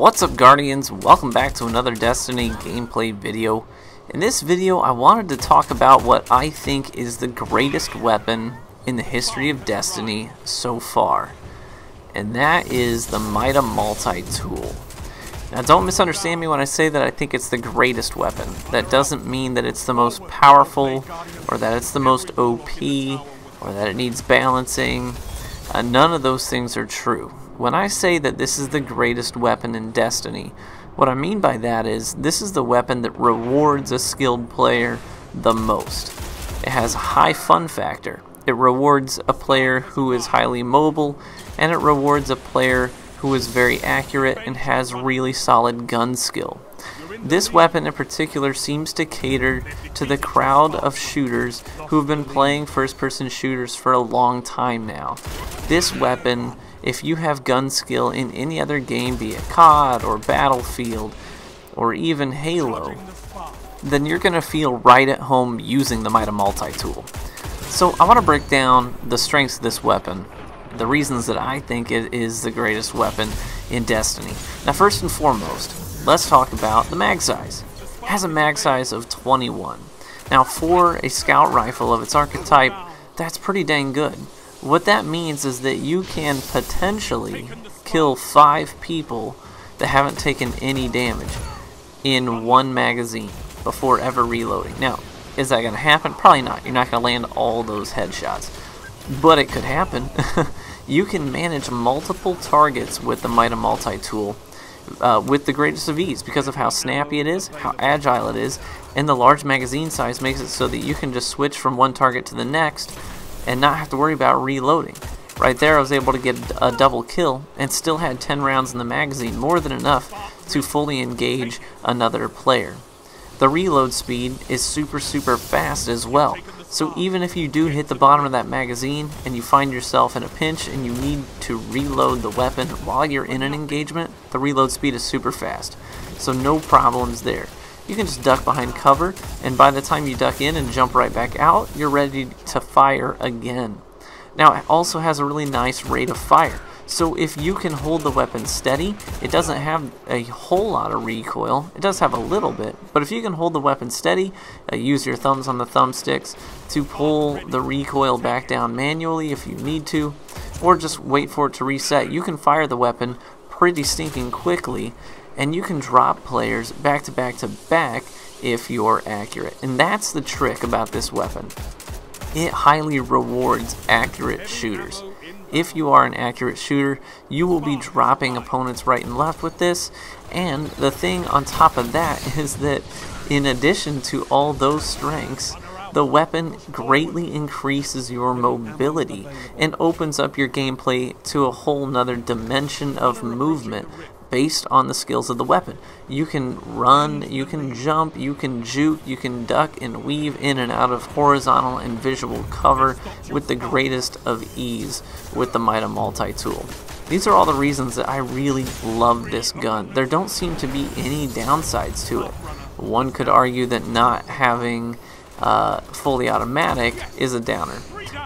What's up, Guardians? Welcome back to another Destiny gameplay video. In this video I wanted to talk about what I think is the greatest weapon in the history of Destiny so far, and that is the MIDA multi-tool. Now don't misunderstand me when I say that I think it's the greatest weapon. That doesn't mean that it's the most powerful, or that it's the most OP, or that it needs balancing. None of those things are true. When I say that this is the greatest weapon in Destiny, what I mean by that is this is the weapon that rewards a skilled player the most. It has a high fun factor. It rewards a player who is highly mobile, and it rewards a player who is very accurate and has really solid gun skill. This weapon in particular seems to cater to the crowd of shooters who have been playing first-person shooters for a long time now. This weapon, if you have gun skill in any other game, be it COD or Battlefield or even Halo, then you're going to feel right at home using the MIDA multi-tool. So I want to break down the strengths of this weapon, the reasons that I think it is the greatest weapon in Destiny. Now first and foremost, let's talk about the mag size. It has a mag size of 21. Now for a scout rifle of its archetype, that's pretty dang good. What that means is that you can potentially kill 5 people that haven't taken any damage in one magazine before ever reloading. Now, is that going to happen? Probably not. You're not going to land all those headshots. But it could happen. You can manage multiple targets with the MIDA multi-tool with the greatest of ease because of how snappy it is, how agile it is, and the large magazine size makes it so that you can just switch from one target to the next and not have to worry about reloading. Right there I was able to get a double kill and still had 10 rounds in the magazine, more than enough to fully engage another player. The reload speed is super fast as well, so even if you do hit the bottom of that magazine and you find yourself in a pinch and you need to reload the weapon while you're in an engagement, the reload speed is super fast, so no problems there. You can just duck behind cover, and by the time you duck in and jump right back out, you're ready to fire again. Now it also has a really nice rate of fire, so if you can hold the weapon steady, it doesn't have a whole lot of recoil. It does have a little bit, but if you can hold the weapon steady, use your thumbs on the thumbsticks to pull the recoil back down manually if you need to, or just wait for it to reset, you can fire the weapon pretty stinking quickly, and you can drop players back to back to back if you're accurate. And that's the trick about this weapon. It highly rewards accurate shooters. If you are an accurate shooter, you will be dropping opponents right and left with this, and the thing on top of that is that in addition to all those strengths, the weapon greatly increases your mobility and opens up your gameplay to a whole nother dimension of movement based on the skills of the weapon. You can run, you can jump, you can juke, you can duck and weave in and out of horizontal and visual cover with the greatest of ease with the MIDA multi-tool. These are all the reasons that I really love this gun. There don't seem to be any downsides to it. One could argue that not having fully automatic is a downer.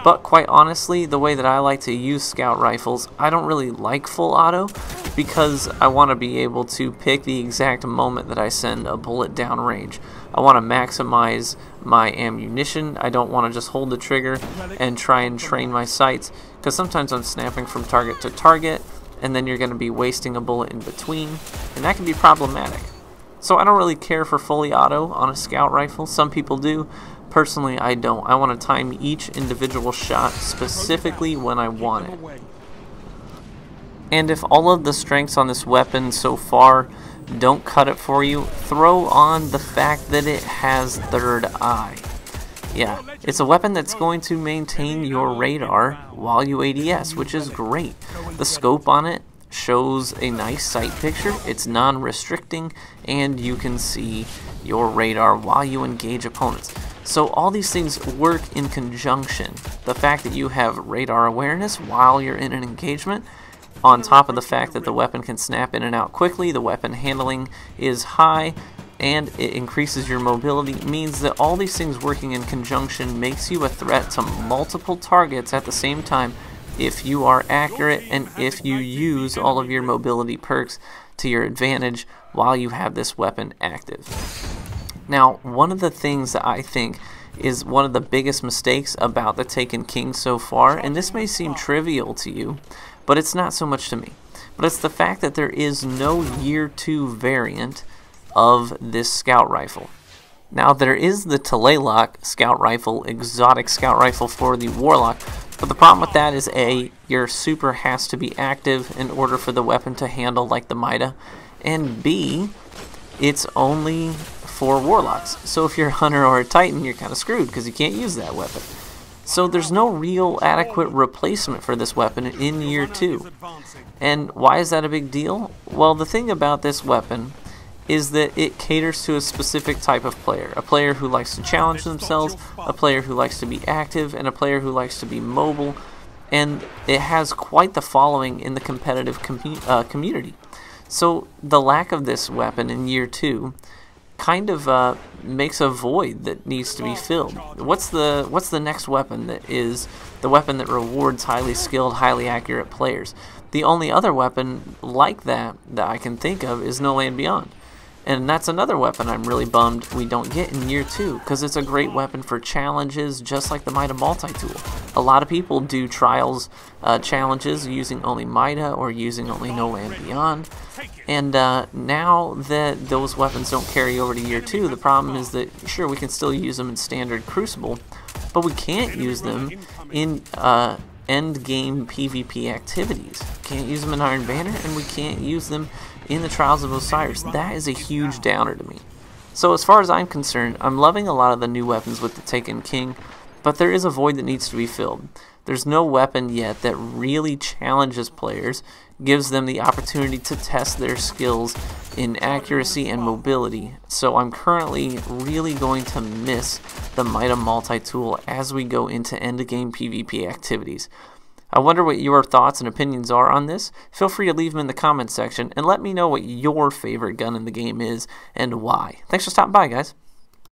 But quite honestly, the way that I like to use scout rifles, I don't really like full auto because I want to be able to pick the exact moment that I send a bullet down range. I want to maximize my ammunition. I don't want to just hold the trigger and try and train my sights, because sometimes I'm snapping from target to target and then you're going to be wasting a bullet in between, and that can be problematic. So I don't really care for fully auto on a scout rifle. Some people do. Personally, I don't. I want to time each individual shot specifically when I want it. And if all of the strengths on this weapon so far don't cut it for you, throw on the fact that it has third eye. Yeah, it's a weapon that's going to maintain your radar while you ADS, which is great. The scope on it shows a nice sight picture, it's non-restricting, and you can see your radar while you engage opponents. So all these things work in conjunction. The fact that you have radar awareness while you're in an engagement, on top of the fact that the weapon can snap in and out quickly, the weapon handling is high, and it increases your mobility, means that all these things working in conjunction makes you a threat to multiple targets at the same time if you are accurate and if you use all of your mobility perks to your advantage while you have this weapon active. Now, one of the things that I think is one of the biggest mistakes about the Taken King so far, and this may seem trivial to you, but it's not so much to me, but it's the fact that there is no Year 2 variant of this scout rifle. Now, there is the Tlaloc scout rifle, exotic scout rifle for the Warlock, but the problem with that is A, your super has to be active in order for the weapon to handle like the MIDA, and B, it's only for Warlocks. So if you're a Hunter or a Titan, you're kind of screwed because you can't use that weapon. So there's no real adequate replacement for this weapon in Year 2. And why is that a big deal? Well, the thing about this weapon is that it caters to a specific type of player. A player who likes to challenge themselves, a player who likes to be active, and a player who likes to be mobile. And it has quite the following in the competitive community. So the lack of this weapon in Year 2 kind of makes a void that needs to be filled. What's the next weapon that is the weapon that rewards highly skilled, highly accurate players? The only other weapon like that I can think of is No Land Beyond. And that's another weapon I'm really bummed we don't get in Year 2, because it's a great weapon for challenges just like the MIDA multi-tool. A lot of people do trials challenges using only MIDA or using only No Land Beyond. And now that those weapons don't carry over to Year 2, the problem is that, sure, we can still use them in standard Crucible, but we can't use them in end game PvP activities. Can't use them in Iron Banner, and we can't use them in the Trials of Osiris. That is a huge downer to me. So as far as I'm concerned, I'm loving a lot of the new weapons with the Taken King, but there is a void that needs to be filled. There's no weapon yet that really challenges players, gives them the opportunity to test their skills in accuracy and mobility. So I'm currently really going to miss the MIDA multi-tool as we go into end-game PvP activities. I wonder what your thoughts and opinions are on this. Feel free to leave them in the comments section and let me know what your favorite gun in the game is and why. Thanks for stopping by, guys.